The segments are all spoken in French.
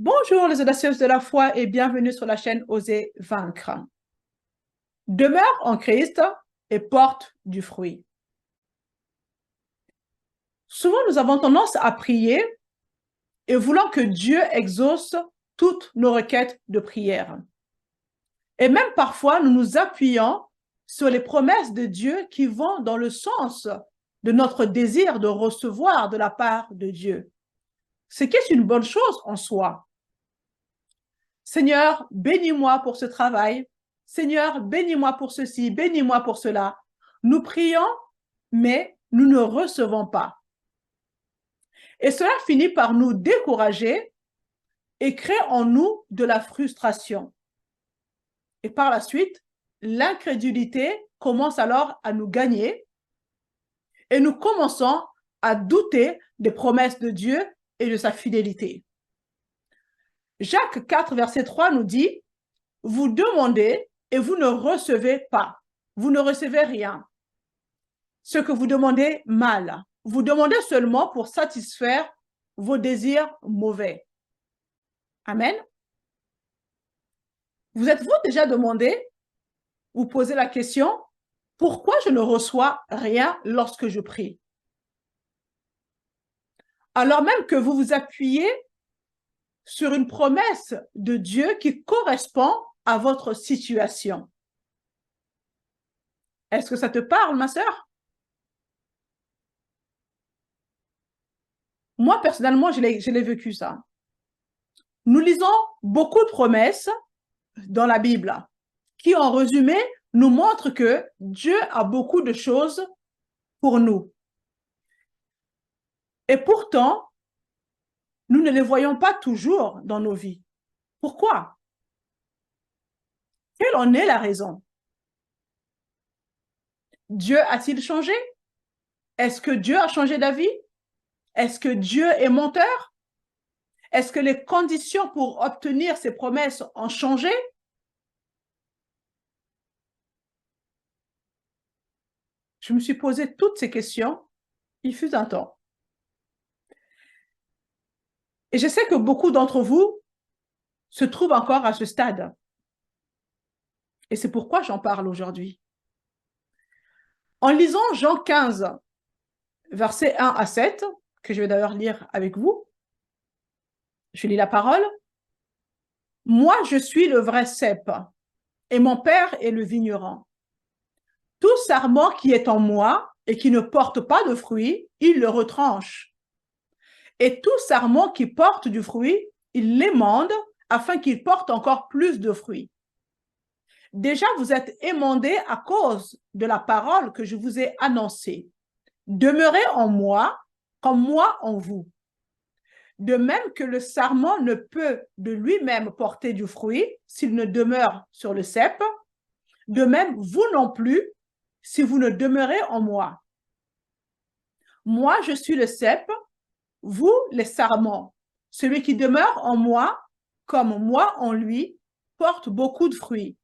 Bonjour les audacieuses de la foi et bienvenue sur la chaîne Oser vaincre. Demeure en Christ et porte du fruit. Souvent, nous avons tendance à prier et voulant que Dieu exauce toutes nos requêtes de prière. Et même parfois, nous nous appuyons sur les promesses de Dieu qui vont dans le sens de notre désir de recevoir de la part de Dieu. Ce qui est une bonne chose en soi. Seigneur, bénis-moi pour ce travail. Seigneur, bénis-moi pour ceci, bénis-moi pour cela. Nous prions, mais nous ne recevons pas. Et cela finit par nous décourager et crée en nous de la frustration. Et par la suite, l'incrédulité commence alors à nous gagner et nous commençons à douter des promesses de Dieu et de sa fidélité. Jacques 4, verset 3 nous dit « Vous demandez et vous ne recevez pas. Vous ne recevez rien. Ce que vous demandez mal. Vous demandez seulement pour satisfaire vos désirs mauvais. » Amen. Vous êtes-vous déjà demandé ou posé la question « Pourquoi je ne reçois rien lorsque je prie ?» Alors même que vous vous appuyez sur une promesse de Dieu qui correspond à votre situation. Est-ce que ça te parle, ma sœur? Moi, personnellement, je l'ai vécu ça. Nous lisons beaucoup de promesses dans la Bible qui, en résumé, nous montrent que Dieu a beaucoup de choses pour nous. Et pourtant, nous ne les voyons pas toujours dans nos vies. Pourquoi? Quelle en est la raison? Dieu a-t-il changé? Est-ce que Dieu a changé d'avis? Est-ce que Dieu est menteur? Est-ce que les conditions pour obtenir ces promesses ont changé? Je me suis posé toutes ces questions, il fut un temps. Et je sais que beaucoup d'entre vous se trouvent encore à ce stade. Et c'est pourquoi j'en parle aujourd'hui. En lisant Jean 15, versets 1 à 7, que je vais d'ailleurs lire avec vous, je lis la parole. « Moi, je suis le vrai cep, et mon père est le vigneron. Tout sarment qui est en moi et qui ne porte pas de fruit, il le retranche. Et tout sarment qui porte du fruit, il l'émande afin qu'il porte encore plus de fruits. Déjà, vous êtes émondés à cause de la parole que je vous ai annoncée. Demeurez en moi, comme moi en vous. De même que le sarment ne peut de lui-même porter du fruit s'il ne demeure sur le cep, de même vous non plus si vous ne demeurez en moi. Moi, je suis le cep, vous les sarments. Celui qui demeure en moi, comme moi en lui, porte beaucoup de fruits.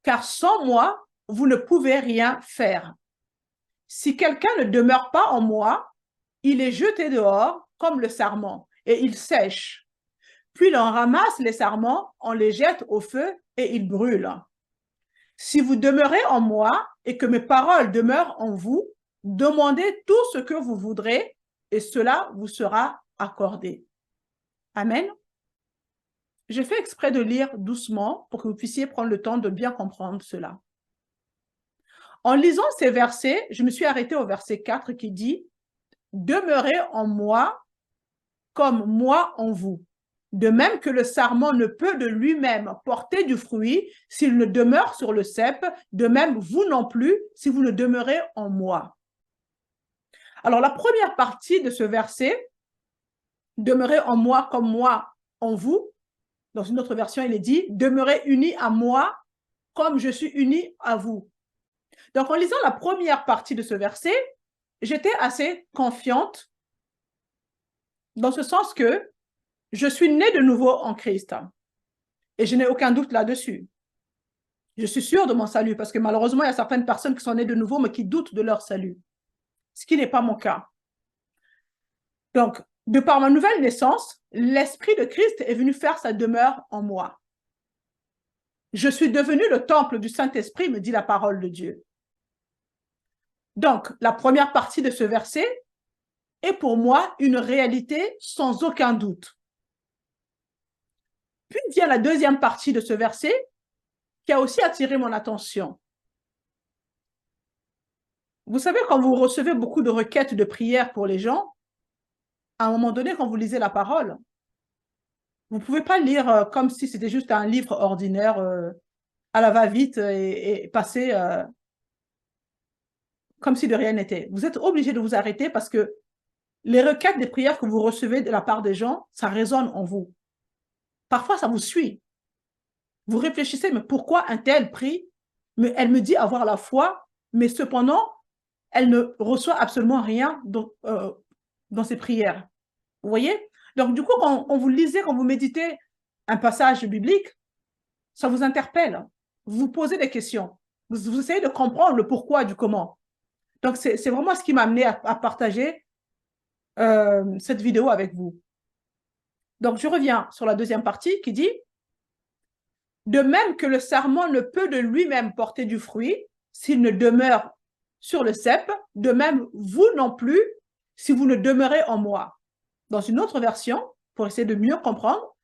Car sans moi, vous ne pouvez rien faire. Si quelqu'un ne demeure pas en moi, il est jeté dehors comme le sarment, et il sèche. Puis l'on ramasse les sarments, on les jette au feu, et ils brûlent. Si vous demeurez en moi, et que mes paroles demeurent en vous, demandez tout ce que vous voudrez, et cela vous sera accordé. Amen. Je fais exprès de lire doucement pour que vous puissiez prendre le temps de bien comprendre cela. En lisant ces versets, je me suis arrêtée au verset 4 qui dit « Demeurez en moi comme moi en vous. De même que le sarment ne peut de lui-même porter du fruit s'il ne demeure sur le cep, de même vous non plus si vous ne demeurez en moi. » Alors la première partie de ce verset, « Demeurez en moi comme moi en vous », dans une autre version, il est dit « Demeurez unis à moi comme je suis uni à vous ». Donc, en lisant la première partie de ce verset, j'étais assez confiante dans ce sens que je suis née de nouveau en Christ. Et je n'ai aucun doute là-dessus. Je suis sûre de mon salut parce que malheureusement, il y a certaines personnes qui sont nées de nouveau mais qui doutent de leur salut. Ce qui n'est pas mon cas. Donc, De par ma nouvelle naissance, l'Esprit de Christ est venu faire sa demeure en moi. Je suis devenu le temple du Saint-Esprit, me dit la parole de Dieu. Donc, la première partie de ce verset est pour moi une réalité sans aucun doute. Puis vient la deuxième partie de ce verset qui a aussi attiré mon attention. Vous savez, quand vous recevez beaucoup de requêtes de prière pour les gens, à un moment donné, quand vous lisez la parole, vous ne pouvez pas lire comme si c'était juste un livre ordinaire à la va-vite et passer comme si de rien n'était. Vous êtes obligé de vous arrêter parce que les requêtes des prières que vous recevez de la part des gens, ça résonne en vous. Parfois, ça vous suit. Vous réfléchissez, mais pourquoi un tel prie? Mais elle me dit avoir la foi, mais cependant, elle ne reçoit absolument rien dans ses prières. Vous voyez? Donc, du coup, quand vous lisez, quand vous méditez un passage biblique, ça vous interpelle. Vous vous posez des questions. Vous essayez de comprendre le pourquoi du comment. Donc, c'est vraiment ce qui m'a amené à partager cette vidéo avec vous. Donc, je reviens sur la deuxième partie qui dit « De même que le sarment ne peut de lui-même porter du fruit s'il ne demeure sur le cep, de même vous non plus si vous ne demeurez en moi. » Dans une autre version, pour essayer de mieux comprendre,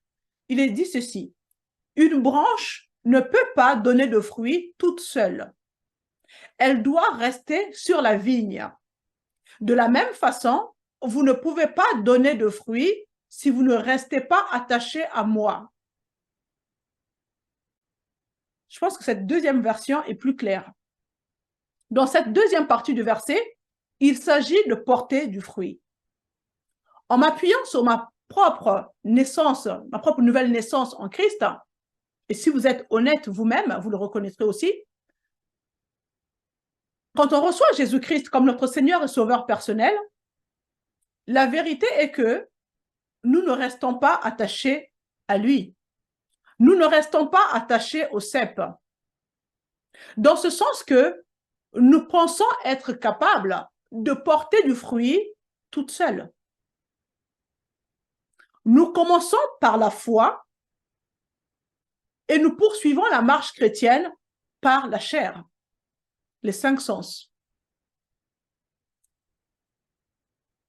il est dit ceci. « Une branche ne peut pas donner de fruits toute seule. Elle doit rester sur la vigne. De la même façon, vous ne pouvez pas donner de fruits si vous ne restez pas attaché à moi. » Je pense que cette deuxième version est plus claire. Dans cette deuxième partie du verset, il s'agit de porter du fruit. En m'appuyant sur ma propre naissance, ma propre nouvelle naissance en Christ, et si vous êtes honnête vous-même, vous le reconnaîtrez aussi, quand on reçoit Jésus-Christ comme notre Seigneur et Sauveur personnel, la vérité est que nous ne restons pas attachés à lui. Nous ne restons pas attachés au cep. Dans ce sens que nous pensons être capables de porter du fruit toute seule. Nous commençons par la foi et nous poursuivons la marche chrétienne par la chair, les 5 sens.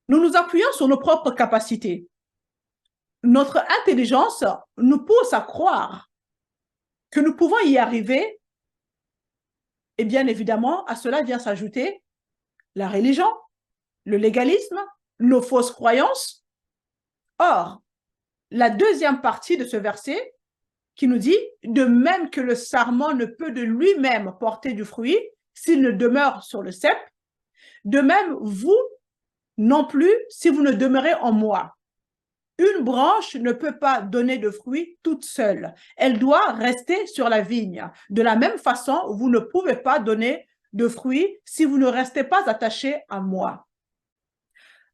Nous nous appuyons sur nos propres capacités. Notre intelligence nous pousse à croire que nous pouvons y arriver, et bien évidemment, à cela vient s'ajouter la religion, le légalisme, nos fausses croyances. Or, la deuxième partie de ce verset qui nous dit « De même que le sarment ne peut de lui-même porter du fruit s'il ne demeure sur le cep, de même vous non plus si vous ne demeurez en moi. Une branche ne peut pas donner de fruits toute seule. Elle doit rester sur la vigne. De la même façon, vous ne pouvez pas donner de fruits si vous ne restez pas attaché à moi. »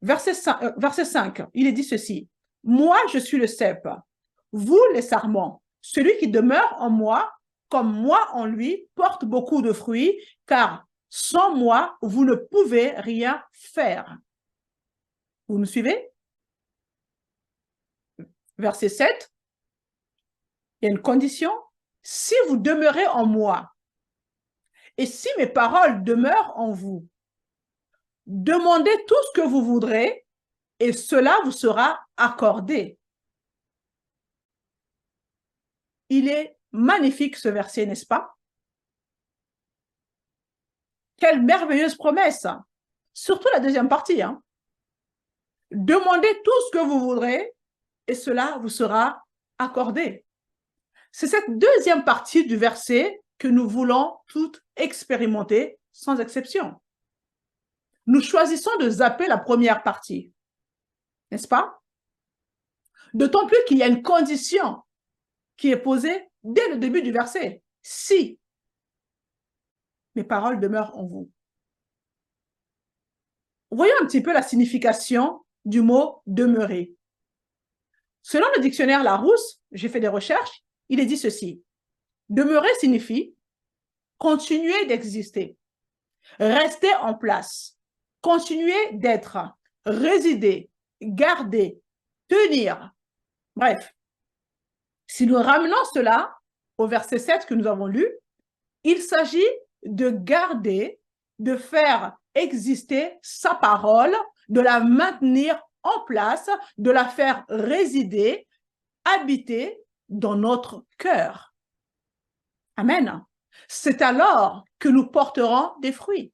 Verset 5, il est dit ceci. « Moi, je suis le cep. Vous, les sarments, celui qui demeure en moi, comme moi en lui, porte beaucoup de fruits, car sans moi, vous ne pouvez rien faire. » Vous me suivez? Verset 7, il y a une condition. Si vous demeurez en moi, et si mes paroles demeurent en vous, demandez tout ce que vous voudrez, et cela vous sera accordé. Il est magnifique ce verset, n'est-ce pas? Quelle merveilleuse promesse! Surtout la deuxième partie. Hein? Demandez tout ce que vous voudrez, et cela vous sera accordé. C'est cette deuxième partie du verset que nous voulons toutes expérimenter sans exception. Nous choisissons de zapper la première partie, n'est-ce pas? D'autant plus qu'il y a une condition qui est posée dès le début du verset. Si mes paroles demeurent en vous. Voyons un petit peu la signification du mot « demeurer ». Selon le dictionnaire Larousse, j'ai fait des recherches, il est dit ceci. Demeurer signifie continuer d'exister, rester en place, continuer d'être, résider, garder, tenir. Bref, si nous ramenons cela au verset 7 que nous avons lu, il s'agit de garder, de faire exister sa parole, de la maintenir en place, de la faire résider, habiter dans notre cœur. Amen. C'est alors que nous porterons des fruits.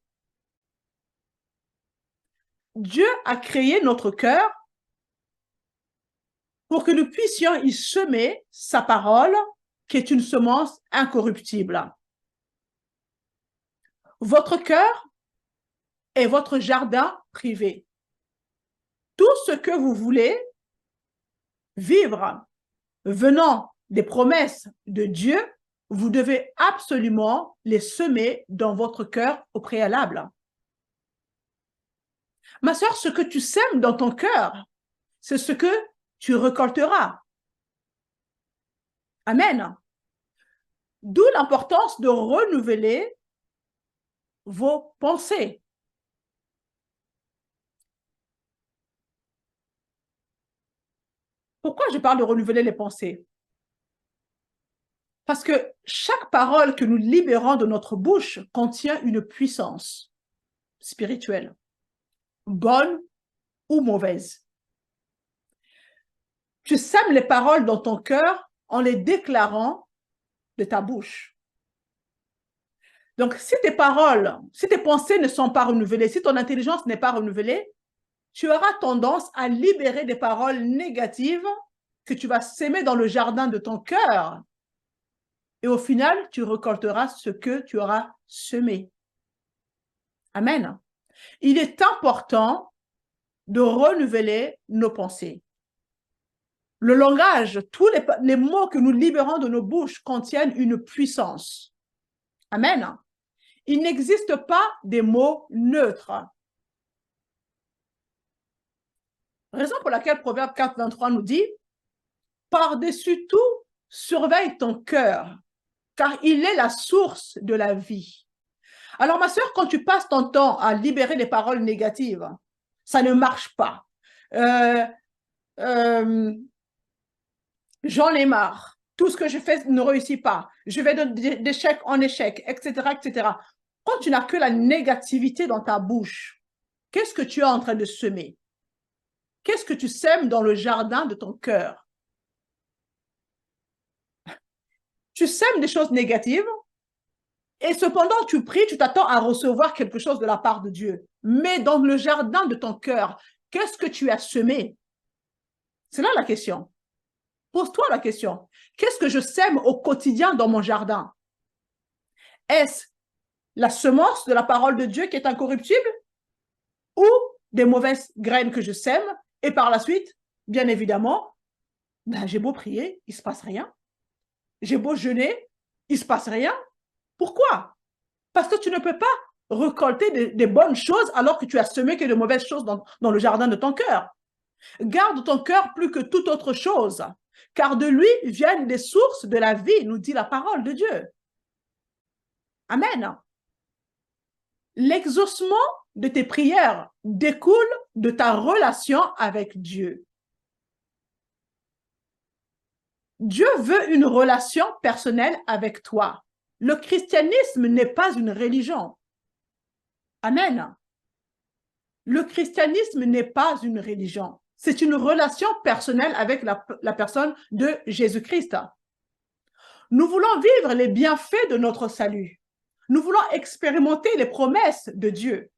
Dieu a créé notre cœur pour que nous puissions y semer sa parole, qui est une semence incorruptible. Votre cœur est votre jardin privé. Tout ce que vous voulez vivre venant des promesses de Dieu, vous devez absolument les semer dans votre cœur au préalable. Ma sœur, ce que tu sèmes dans ton cœur, c'est ce que tu récolteras. Amen. D'où l'importance de renouveler vos pensées. Pourquoi je parle de renouveler les pensées? Parce que chaque parole que nous libérons de notre bouche contient une puissance spirituelle, bonne ou mauvaise. Tu sèmes les paroles dans ton cœur en les déclarant de ta bouche. Donc, si tes paroles, si tes pensées ne sont pas renouvelées, si ton intelligence n'est pas renouvelée, tu auras tendance à libérer des paroles négatives que tu vas s'aimer dans le jardin de ton cœur. Et au final, tu récolteras ce que tu auras semé. Amen. Il est important de renouveler nos pensées. Le langage, tous les mots que nous libérons de nos bouches contiennent une puissance. Amen. Il n'existe pas des mots neutres. Raison pour laquelle Proverbe 4, 23 nous dit « Par-dessus tout, surveille ton cœur, car il est la source de la vie. » Alors, ma sœur, quand tu passes ton temps à libérer les paroles négatives, ça ne marche pas. J'en ai marre. Tout ce que je fais ne réussit pas. Je vais d'échec en échec, etc., etc. Quand tu n'as que la négativité dans ta bouche, qu'est-ce que tu es en train de semer? Qu'est-ce que tu sèmes dans le jardin de ton cœur? Tu sèmes des choses négatives et cependant tu pries, tu t'attends à recevoir quelque chose de la part de Dieu. Mais dans le jardin de ton cœur, qu'est-ce que tu as semé? C'est là la question. Pose-toi la question. Qu'est-ce que je sème au quotidien dans mon jardin? Est-ce la semence de la parole de Dieu qui est incorruptible ou des mauvaises graines que je sème et par la suite, bien évidemment, j'ai beau prier, il ne se passe rien. J'ai beau jeûner, il ne se passe rien. Pourquoi? Parce que tu ne peux pas récolter des bonnes choses alors que tu as semé que de mauvaises choses dans le jardin de ton cœur. Garde ton cœur plus que toute autre chose, car de lui viennent les sources de la vie, nous dit la parole de Dieu. Amen. L'exaucement de tes prières découle de ta relation avec Dieu. Dieu veut une relation personnelle avec toi. Le christianisme n'est pas une religion. Amen. Le christianisme n'est pas une religion. C'est une relation personnelle avec la personne de Jésus-Christ. Nous voulons vivre les bienfaits de notre salut. Nous voulons expérimenter les promesses de Dieu.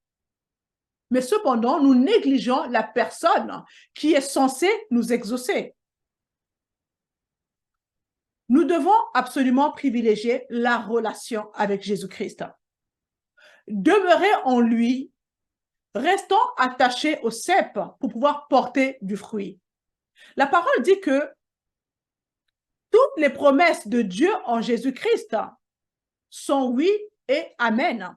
Mais cependant, nous négligeons la personne qui est censée nous exaucer. Nous devons absolument privilégier la relation avec Jésus-Christ. Demeurer en lui, restons attachés au cep pour pouvoir porter du fruit. La parole dit que toutes les promesses de Dieu en Jésus-Christ sont oui et amen.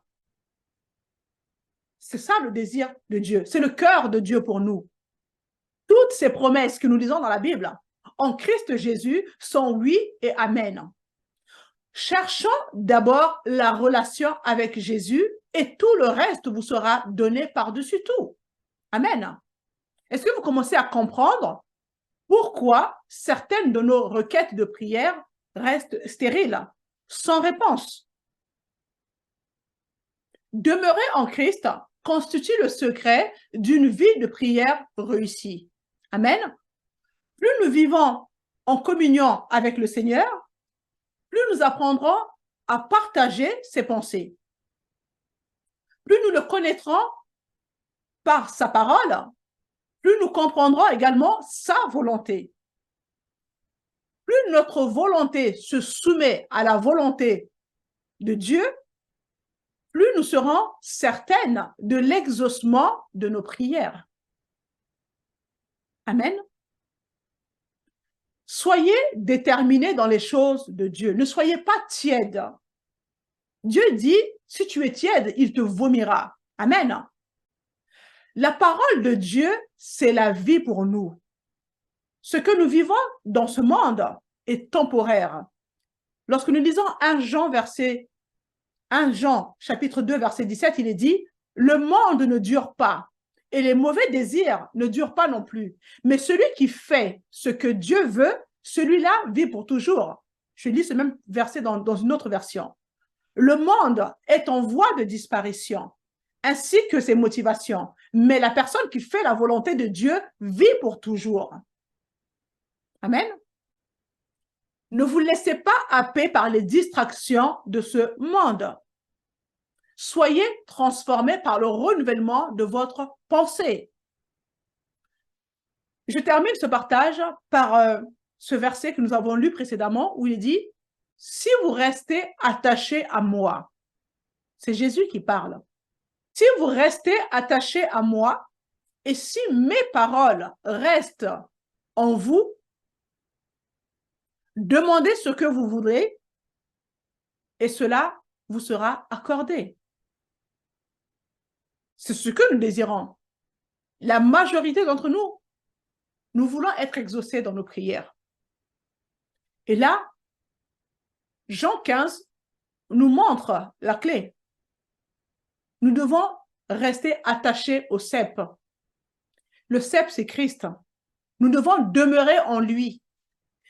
C'est ça le désir de Dieu. C'est le cœur de Dieu pour nous. Toutes ces promesses que nous lisons dans la Bible en Christ Jésus sont oui et amen. Cherchons d'abord la relation avec Jésus et tout le reste vous sera donné par-dessus tout. Amen. Est-ce que vous commencez à comprendre pourquoi certaines de nos requêtes de prière restent stériles, sans réponse? Demeurer en Christ constitue le secret d'une vie de prière réussie. Amen. Plus nous vivons en communion avec le Seigneur, plus nous apprendrons à partager ses pensées. Plus nous le connaîtrons par sa parole, plus nous comprendrons également sa volonté. Plus notre volonté se soumet à la volonté de Dieu, plus nous serons certaines de l'exaucement de nos prières. Amen. Soyez déterminés dans les choses de Dieu. Ne soyez pas tièdes. Dieu dit, si tu es tiède, il te vomira. Amen. La parole de Dieu, c'est la vie pour nous. Ce que nous vivons dans ce monde est temporaire. Lorsque nous lisons 1 Jean chapitre 2, verset 17, il est dit, « Le monde ne dure pas, et les mauvais désirs ne durent pas non plus. Mais celui qui fait ce que Dieu veut, celui-là vit pour toujours. » Je lis ce même verset dans une autre version. Le monde est en voie de disparition, ainsi que ses motivations. Mais la personne qui fait la volonté de Dieu vit pour toujours. Amen. Ne vous laissez pas happer par les distractions de ce monde. Soyez transformés par le renouvellement de votre pensée. Je termine ce partage par ce verset que nous avons lu précédemment où il dit « Si vous restez attachés à moi », c'est Jésus qui parle. « Si vous restez attachés à moi et si mes paroles restent en vous, demandez ce que vous voudrez et cela vous sera accordé. » C'est ce que nous désirons. La majorité d'entre nous, nous voulons être exaucés dans nos prières. Et là, Jean 15 nous montre la clé. Nous devons rester attachés au cep. Le cep, c'est Christ. Nous devons demeurer en lui.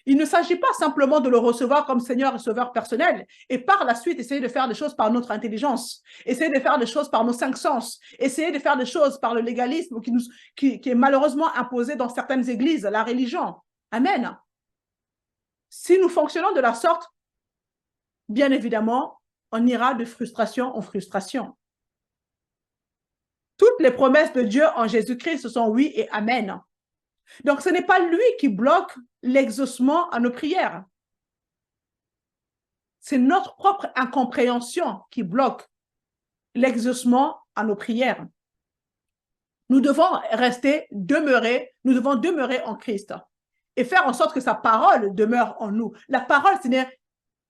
Il ne s'agit pas simplement de le recevoir comme Seigneur et Sauveur personnel et par la suite essayer de faire des choses par notre intelligence, essayer de faire des choses par nos 5 sens, essayer de faire des choses par le légalisme qui est malheureusement imposé dans certaines églises, la religion. Amen. Si nous fonctionnons de la sorte, bien évidemment, on ira de frustration en frustration. Toutes les promesses de Dieu en Jésus-Christ sont oui et amen. Donc, ce n'est pas lui qui bloque l'exaucement à nos prières. C'est notre propre incompréhension qui bloque l'exaucement à nos prières. Nous devons nous devons demeurer en Christ et faire en sorte que sa parole demeure en nous. La parole, ce n'est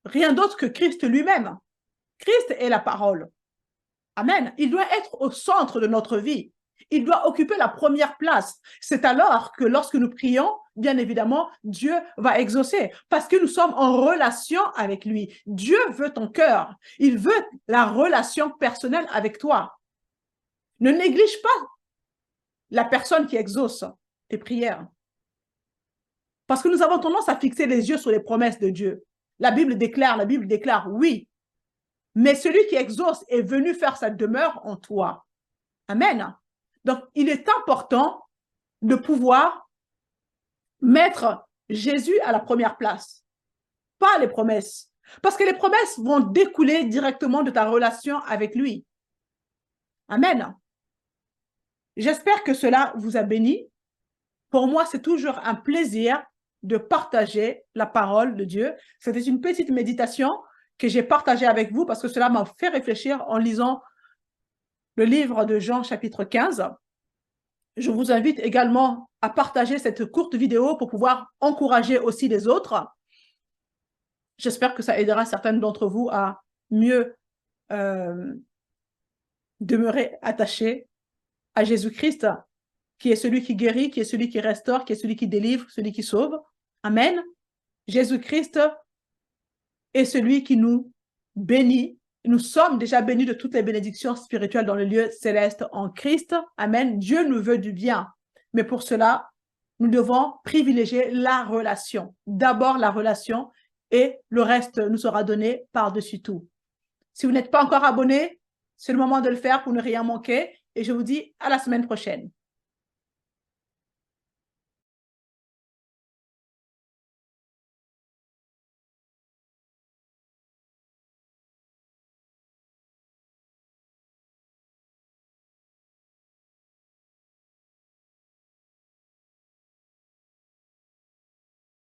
rien d'autre que Christ lui-même. Christ est la parole. Amen. Il doit être au centre de notre vie. Il doit occuper la première place. C'est alors que lorsque nous prions, bien évidemment, Dieu va exaucer parce que nous sommes en relation avec lui. Dieu veut ton cœur. Il veut la relation personnelle avec toi. Ne néglige pas la personne qui exauce tes prières. Parce que nous avons tendance à fixer les yeux sur les promesses de Dieu. La Bible déclare, oui. Mais celui qui exauce est venu faire sa demeure en toi. Amen. Donc, il est important de pouvoir mettre Jésus à la première place, pas les promesses. Parce que les promesses vont découler directement de ta relation avec lui. Amen. J'espère que cela vous a béni. Pour moi, c'est toujours un plaisir de partager la parole de Dieu. C'était une petite méditation que j'ai partagée avec vous parce que cela m'a fait réfléchir en lisant le livre de Jean chapitre 15. Je vous invite également à partager cette courte vidéo pour pouvoir encourager aussi les autres. J'espère que ça aidera certaines d'entre vous à mieux demeurer attachés à Jésus-Christ, qui est celui qui guérit, qui est celui qui restaure, qui est celui qui délivre, celui qui sauve. Amen. Jésus-Christ est celui qui nous bénit. Nous sommes déjà bénis de toutes les bénédictions spirituelles dans le lieu céleste en Christ. Amen. Dieu nous veut du bien. Mais pour cela, nous devons privilégier la relation. D'abord la relation et le reste nous sera donné par-dessus tout. Si vous n'êtes pas encore abonné, c'est le moment de le faire pour ne rien manquer. Et je vous dis à la semaine prochaine.